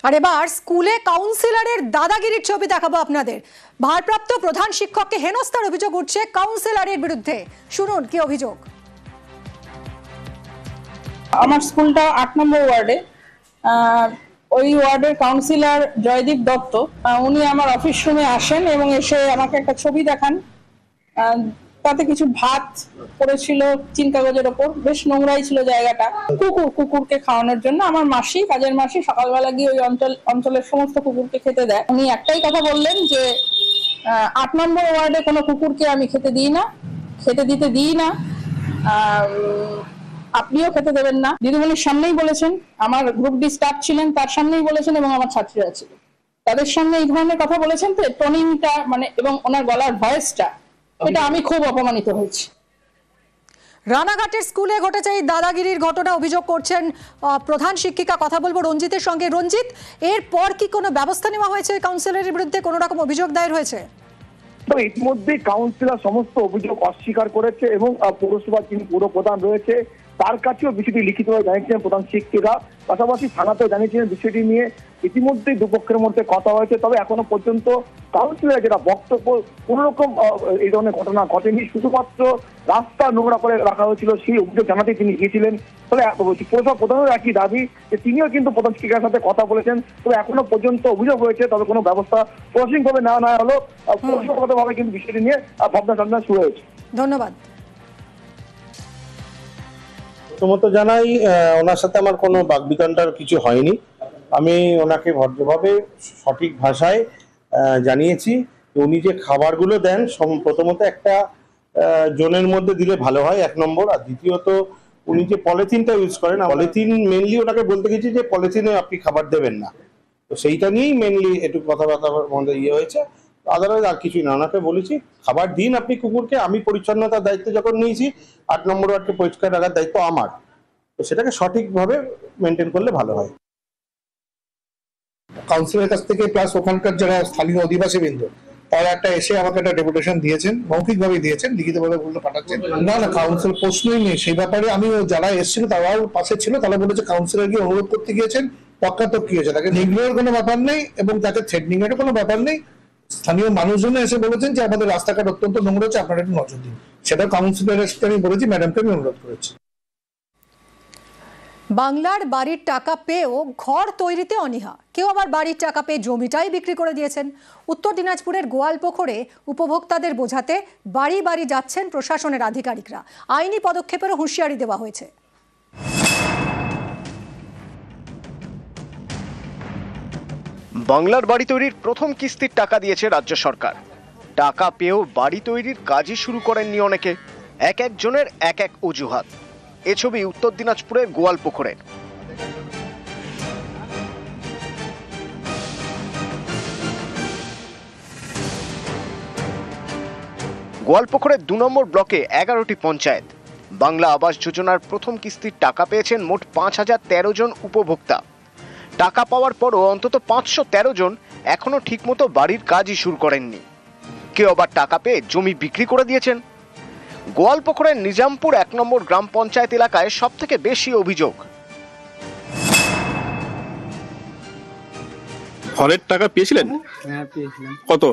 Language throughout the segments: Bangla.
আর এবার স্কুলে কাউন্সিলরের দাদাগিরির ছবি দেখাবো আপনাদের। ভারপ্রাপ্ত প্রধান শিক্ষককে হেনস্থার অভিযোগ উঠছে কাউন্সিলরের বিরুদ্ধে। শুনুন কি অভিযোগ। আমার স্কুলটা 8 নম্বর ওয়ার্ডে। ওই ওয়ার্ডের কাউন্সিলর জয়দীপ দত্ত উনি আমার অফিস রুমে আসেন এবং এসে আমাকে একটা ছবি দেখান। তাতে কিছু ভাত পড়েছিল চিন কাগজের ওপর, বেশ নোংরাই ছিল জায়গাটা। কুকুরকে খাওয়ানোর জন্য আমার মাসি, কাজের মাসি সকালবেলা গিয়ে ওই অঞ্চলের সমস্ত কুকুরকে খেতে দেয়। উনি একটাই কথা বললেন যে 8 নম্বর ওয়ার্ডে কোনো কুকুরকে আমি খেতে দিই না, আপনিও খেতে দেবেন না। দিদিমণির সামনেই বলেছেন, আমার গ্রুপ ডি স্টাফ ছিলেন তার সামনেই বলেছেন এবং আমার ছাত্রীরা ছিল তাদের সামনে এই ধরনের কথা বলেছেন। তো টোনিংটা এবং ওনার গলার ভয়েসটা, এটা আমি খুব অপমানিত হয়েছি। রানাঘাটের স্কুলে ঘটেছে এই দাদাগিরির ঘটনা, অভিযোগ করছেন প্রধান শিক্ষিকা। কথা বলবো রঞ্জিতের সঙ্গে। রঞ্জিত, এরপর কি কোনো ব্যবস্থা নেওয়া হয়েছে কাউন্সিলরের বিরুদ্ধে? কোনো রকম অভিযোগ দায়ের হয়েছে? ইতিমধ্যে কাউন্সিলর সমস্ত অভিযোগ অস্বীকার করেছে এবং পৌরসভার যিনি পুর প্রধান রয়েছে তার কাছেও বিষয়টি লিখিতভাবে জানিয়েছিলেন প্রধান শিক্ষিকা। পাশাপাশি থানাতেও জানিয়েছিলেন বিষয়টি নিয়ে ইতিমধ্যেই দুপক্ষের মধ্যে কথা হয়েছে। তবে এখনো পর্যন্ত কাউন্সিলর যেটা বক্তব্য, কোন রকম এই ধরনের ঘটনা ঘটেনি, শুধুমাত্র রাস্তা নোংরা করে রাখা হয়েছিল সেই অভিযোগ জানাতে তিনি গিয়েছিলেন। ফলে পৌরসভা প্রধানের একই দাবি যে তিনিও কিন্তু প্রধান শিক্ষিকার সাথে কথা বলেছেন। তবে এখনো পর্যন্ত অভিযোগ হয়েছে, তবে কোনো ব্যবস্থা প্রশাসনিকভাবে নেওয়া হলো। পৌরসভাগতভাবে কিন্তু বিষয়টি নিয়ে ভাবনা চিন্তা শুরু হয়েছে। ধন্যবাদ। প্রথমত জানাই, ওনার সাথে আমার কোনো বাকবিতণ্ডার কিছু হয়নি। আমি ওনাকে ভদ্রভাবে সঠিক ভাষায় জানিয়েছি উনি যে খাবারগুলো দেন প্রথমত একটা জোনের মধ্যে দিলে ভালো হয়, 1 নম্বর। আর দ্বিতীয়ত উনি যে পলিথিনটা ইউজ করেন, পলিথিন মেনলি ওনাকে বলতে গেছি যে পলিথিনে আপনি খাবার দেবেন না। তো সেইটা নিয়েই মেনলি একটু কথাবার্তার মধ্যে হয়েছে। আদারওয়াইজ আর কিছুই না। ওনাকে বলেছি খাবার দিন আপনি কুকুরকে। আমি পরিচ্ছন্নতার দায়িত্ব যখন নিয়েছি, 8 নম্বর ওয়ার্ডকে পরিষ্কার রাখার দায়িত্ব আমার। তো সেটাকে সঠিকভাবে মেনটেন করলে ভালো হয়। কাউন্সিলের কাছ থেকে প্লাস ওখানকার যারা স্থানীয় অধিবাসী বৃন্দ তারা একটা এসে আমাকে একটা ডেপুটেশন দিয়েছেন, মৌখিকভাবে দিয়েছেন, লিখিতভাবে বলতে পাঠাচ্ছেন। না কাউন্সিল প্রশ্নই নেই সেই ব্যাপারে। আমি যারা এসেছিল তারাও পাশে ছিল, তারা বলেছে কাউন্সিলর গিয়ে অনুরোধ করতে গিয়েছেন, পক্ষাতক্কি হয়েছে। তাকে নিগ্রহের কোনো ব্যাপার নেই এবং তাকে থ্রেটনিং এর কোনো ব্যাপার নেই। স্থানীয় মানুষজন এসে বলেছেন যে আমাদের রাস্তাঘাট অত্যন্ত নোংরা হচ্ছে, আপনারা একটু নজর দিন। সেটা কাউন্সিলরের সাথে আমি বলেছি, ম্যাডামকে আমি অনুরোধ করেছি। বাংলার বাড়ির টাকা পেয়েও ঘর তৈরিতে অনীহা। কেউ আবার বাড়ির টাকা পেয়ে জমিটাই বিক্রি করে দিয়েছেন। উত্তর দিনাজপুরের গোয়ালপুকুরে উপভোক্তাদের বোঝাতে বাড়ি বাড়ি যাচ্ছেন প্রশাসনের আধিকারিকরা। আইনি পদক্ষেপেরও হুঁশিয়ারি দেওয়া হয়েছে। বাংলার বাড়ি তৈরির প্রথম কিস্তির টাকা দিয়েছে রাজ্য সরকার। টাকা পেয়েও বাড়ি তৈরির কাজই শুরু করেননি অনেকে। এক একজনের এক এক অজুহাত। এ ছবি উত্তর দিনাজপুরের গোয়ালপুকুরের। গোয়ালপুকুরের 2 নম্বর ব্লকে 11টি পঞ্চায়েত। বাংলা আবাস যোজনার প্রথম কিস্তির টাকা পেয়েছেন মোট 5013 জন উপভোক্তা। টাকা পাওয়ার পরও অন্তত 513 জন এখনো ঠিকমতো বাড়ির কাজই শুরু করেননি। কেউ আবার টাকা পেয়ে জমি বিক্রি করে দিয়েছেন। গোয়ালপুকুরের নিজামপুর 1 নম্বর গ্রাম পঞ্চায়েত এলাকায় সব থেকে বেশি অভিযোগ। ঘরের টাকা পেয়েছিলেন? হ্যাঁ পেয়েছিলাম। কত?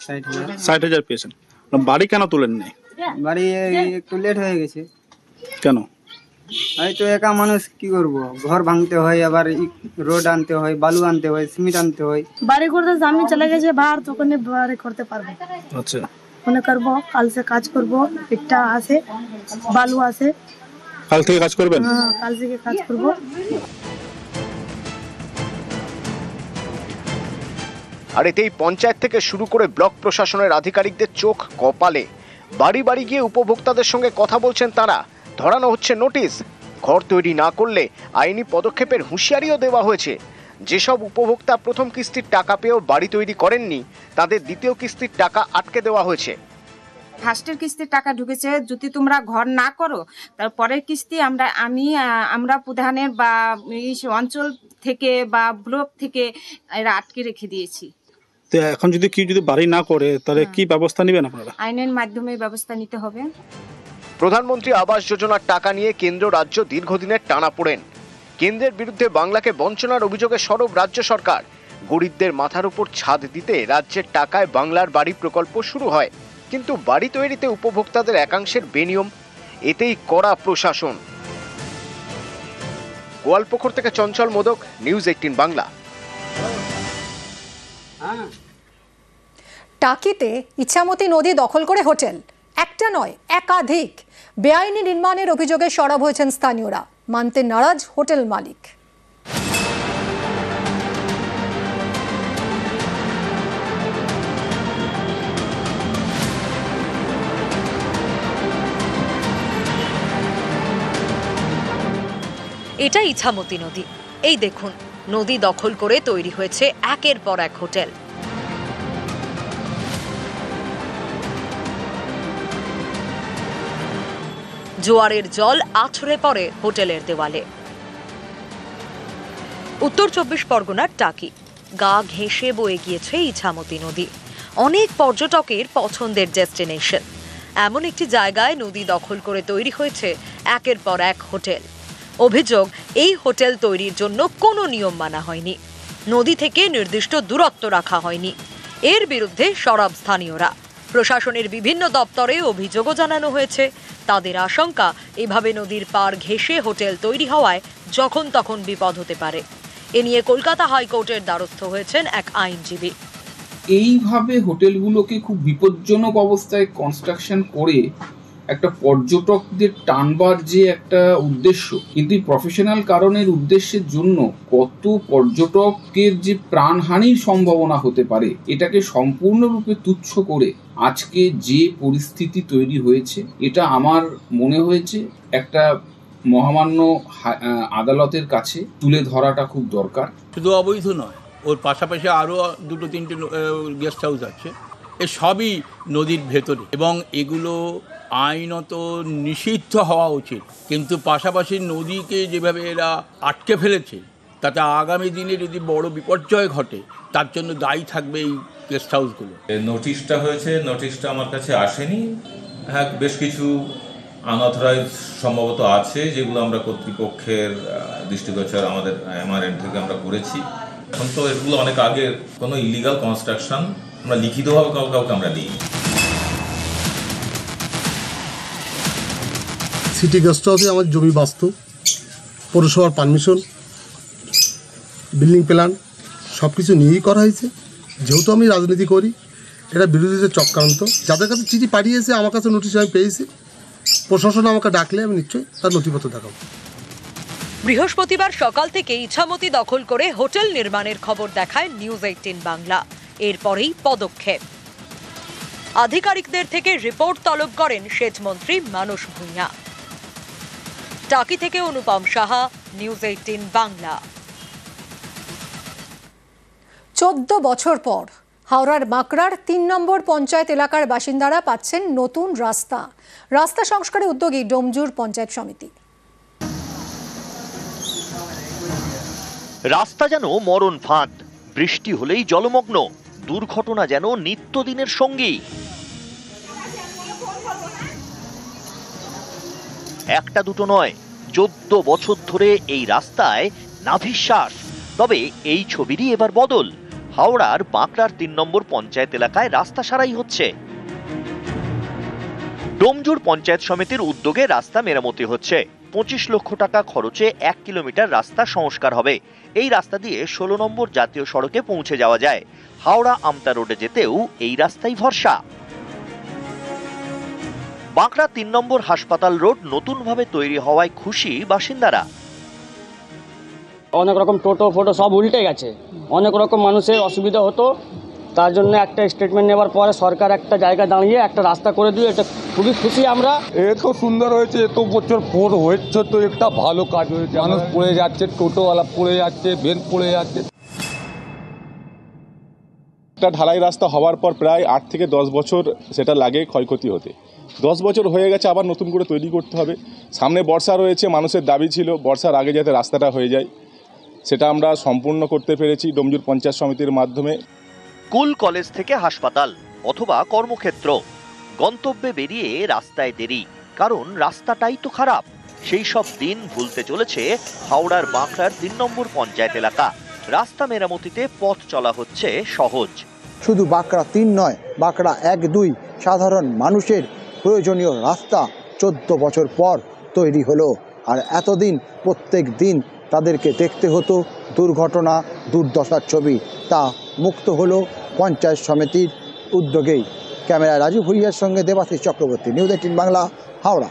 60,000। 60,000 পেয়েছেন। বাড়ি কেন তোলেন নাই? বাড়ি একটু লেট হয়ে গেছে। কেন? আমি তো একা মানুষ, কি করব? ঘর ভাঙতে হয়, আবার রোড আনতে হয়, বালু আনতে হয়, সিমেন্ট আনতে হয়। বাড়ি করতে আমি চলে গেছে বাহার, তখন বাড়ি করতে পারবো। আচ্ছা, মনে করবো কাল সে কাজ করবো, ইটটা আসে, বালু আসে। কাল থেকে কাজ করবেন? হ্যাঁ, কাল থেকে কাজ করবো। আর এতেই পঞ্চায়েত থেকে শুরু করে ব্লক প্রশাসনের আধিকারিকদের চোখ কপালে। বাড়ি বাড়ি গিয়ে উপভোক্তাদের সঙ্গে কথা বলছেন তারা। ধরানো হচ্ছে নোটিশ। ঘর তৈরি না করলে আইনি পদক্ষেপের হুঁশিয়ারিও দেওয়া হয়েছে। যেসব উপভোক্তা প্রথম কিস্তির টাকা পেয়েও বাড়ি তৈরি করেননি, তাদের দ্বিতীয় কিস্তির টাকা আটকে দেওয়া হয়েছে। ফার্স্টের কিস্তির টাকা ঢুকেছে, যদি তোমরা ঘর না করো তার পরের কিস্তি আমরা প্রধানের বা অঞ্চল থেকে বা ব্লক থেকে এরা আটকে রেখে দিয়েছি। তো এখন যদি বাড়ি না করে তাহলে কি ব্যবস্থা নেবেন আপনারা? আইনের মাধ্যমে ব্যবস্থা নিতে হবে। প্রধানমন্ত্রী আবাস যোজনার টাকা নিয়ে কেন্দ্র রাজ্য দীর্ঘদিনের টানাপোড়েন। কেন্দ্রের বিরুদ্ধে বাংলাকে বঞ্চনার অভিযোগে সরব রাজ্য সরকার। গরিবদের মাথার উপর ছাদ দিতে রাজ্যের টাকায় বাংলার বাড়ি প্রকল্প শুরু হয়, কিন্তু বাড়ি তৈরিতে উপভোক্তাদের একাংশের বেনিয়ম, এতেই কড়া প্রশাসন। গোয়ালপুকুর থেকে চঞ্চল মোদক, নিউজ 18 বাংলা। টাকিতে ইচ্ছামতি নদী দখল করে হোটেল, একটা নয় একাধিক। বেআইনি নির্মাণের অভিযোগে সরব হয়েছেন স্থানীয়রা, মানতে নারাজ হোটেল মালিক। এটা ইছামতি নদী। এই দেখুন, নদী দখল করে তৈরি হয়েছে একের পর এক হোটেল। জোয়ারের জল আছড়ে পড়ে হোটেলের দেওয়ালে। উত্তর 24 পরগনার টাকি, গা ঘেঁষে বয়ে গিয়েছে ইছামতি নদী, অনেক পর্যটকের পছন্দের ডেস্টিনেশন। এমন একটি জায়গায় নদী দখল করে তৈরি হয়েছে একের পর এক হোটেল। অভিযোগ, এই হোটেল তৈরির জন্য কোনো নিয়ম মানা হয়নি, নদী থেকে নির্দিষ্ট দূরত্ব রাখা হয়নি। এর বিরুদ্ধে সরব স্থানীয়রা। প্রশাসনের বিভিন্ন দপ্তরে অভিযোগও জানানো হয়েছে। তাদের আশঙ্কা, এভাবে নদীর পার ঘেঁষে হোটেল তৈরি হওয়ায় যখন তখন বিপদ হতে পারে। এ নিয়ে কলকাতা হাইকোর্টের দ্বারস্থ হয়েছেন এক আইনজীবী। এইভাবে হোটেলগুলোকে খুব বিপজ্জনক অবস্থায় কনস্ট্রাকশন করে একটা পর্যটকদের টানবার যে একটা উদ্দেশ্য, কিন্তু প্রফেশনাল কারণের উদ্দেশ্যের জন্য কত পর্যটকের যে প্রাণহানির সম্ভাবনা হতে পারে, এটাকে সম্পূর্ণরূপে তুচ্ছ করে আজকে যে পরিস্থিতি তৈরি হয়েছে, এটা আমার মনে হয়েছে একটা মহামান্য আদালতের কাছে তুলে ধরাটা খুব দরকার। শুধু অবৈধ নয়, ওর পাশাপাশি আরও 2-3টে গেস্ট হাউস আছে, এ সবই নদীর ভেতরে এবং এগুলো আইনত নিষিদ্ধ হওয়া উচিত। কিন্তু পাশাপাশি নদীকে যেভাবে এরা আটকে ফেলেছে, তাতে আগামী দিনে যদি বড় বিপর্যয় ঘটে, তার জন্য দায়ী থাকবে এই গেস্ট হাউসগুলো। নোটিশটা হয়েছে, নোটিশটা আমার কাছে আসেনি। হ্যাঁ, বেশ কিছু আনঅথরাইজ সম্ভবত আছে, যেগুলো আমরা কর্তৃপক্ষের দৃষ্টিগোচর আমাদের MRN থেকে আমরা করেছি। এখন তো এগুলো অনেক আগের, কোনো ইলিগাল কনস্ট্রাকশন আমরা লিখিতভাবে কাউকে আমরা দিই। সিটি গেস্ট হাউসে আমার জমি বাস্তু, পৌরসভার পারমিশন, বিল্ডিং প্ল্যান সব কিছু নিয়েই করা হয়েছে। যেহেতু আমি রাজনীতি করি, এটা বিরোধীদের চক্রান্ত। যাদের কাছে চিঠি পাঠিয়েছে, আমার কাছে নোটিশ আমি পেয়েছি। প্রশাসন আমাকে ডাকলে আমি নিশ্চয়ই তার নথিপত্র দেখাবো। বৃহস্পতিবার সকাল থেকে ইছামতি দখল করে হোটেল নির্মাণের খবর দেখায় নিউজ 18 বাংলা। এরপরেই পদক্ষেপ। আধিকারিকদের থেকে রিপোর্ট তলব করেন সেচমন্ত্রী মানস ভূঁইয়া। টাকি থেকে অনুপম সাহা, নিউজ 18 বাংলা। 14 বছর পর হাওড়ার বাঁকড়ার 3 নম্বর পঞ্চায়েত এলাকার বাসিন্দারা পাচ্ছেন নতুন রাস্তা। রাস্তা সংস্কারে উদ্যোগী ডোমজুর পঞ্চায়েত সমিতি। রাস্তা যেন মরণ ফাঁদ, বৃষ্টি হলেই জলমগ্ন, দুর্ঘটনা যেন নিত্যদিনের সঙ্গী। একটা দুটো নয়, 14 বছর ধরে এই রাস্তায় নাভিশ্বাস। তবে এই ছবিরই এবার বদল। হাওড়ার বাঁকড়ার 3 নম্বর পঞ্চায়েত এলাকায় রাস্তা সারাই হচ্ছে। ডোমজুর পঞ্চায়েত সমিতির উদ্যোগে রাস্তা মেরামতি হচ্ছে। 25 লক্ষ টাকা খরচে 1 কিলোমিটার রাস্তা সংস্কার হবে। এই রাস্তা দিয়ে 16 নম্বর জাতীয় সড়কে পৌঁছে যাওয়া যায়। হাওড়া আমতা রোডে যেতেও এই রাস্তাই ভরসা। বাঁকড়া 3 নম্বর হাসপাতাল রোড নতুনভাবে তৈরি হওয়ায় খুশি বাসিন্দারা। অনেক রকম টোটো ফোটো সব উল্টে গেছে, অনেক রকম মানুষের অসুবিধা হতো। তার জন্য একটা স্টেটমেন্ট নেওয়ার পরে সরকার একটা জায়গা দাঁড়িয়ে একটা রাস্তা করে দিয়ে, এটা খুবই খুশি আমরা। এত সুন্দর হয়েছে, এত বছর পর হয়েছে, তো একটা ভালো কাজ হয়েছে। মানুষ পড়ে যাচ্ছে, টোটোওয়ালা পড়ে যাচ্ছে, ভ্যান পড়ে যাচ্ছে। একটা ঢালাই রাস্তা হওয়ার পর প্রায় 8 থেকে 10 বছর সেটা লাগে ক্ষয়ক্ষতি হতে। 10 বছর হয়ে গেছে, আবার নতুন করে তৈরি করতে হবে। সামনে বর্ষা রয়েছে, মানুষের দাবি ছিল বর্ষার আগে যাতে রাস্তাটা হয়ে যায়, সেটা আমরা সম্পূর্ণ করতে পেরেছি ডোমজুর পঞ্চায়েত সমিতির মাধ্যমে। স্কুল কলেজ থেকে হাসপাতাল অথবা কর্মক্ষেত্র, গন্তব্যে বেরিয়ে রাস্তায় দেরি, কারণ রাস্তাটাই তো খারাপ। সেই সব দিন ভুলতে চলেছে হাওড়ার বাঁকড়ার ৩ নম্বর পঞ্চায়েত এলাকা। রাস্তা মেরামতিতে পথ চলা হচ্ছে সহজ। শুধু বাঁকড়া ৩ নয়, বাঁকড়া ১-২ সাধারণ মানুষের প্রয়োজনীয় রাস্তা ১৪ বছর পর তৈরি হলো। আর এতদিন প্রত্যেক দিন তাদেরকে দেখতে হতো দুর্ঘটনা, দুর্দশার ছবি। তা মুক্ত হলো পঞ্চায়েত সমিতির উদ্যোগেই। ক্যামেরায় রাজু ভুইয়ার সঙ্গে দেবাশিস চক্রবর্তী, নিউজ 18 বাংলা, হাওড়া।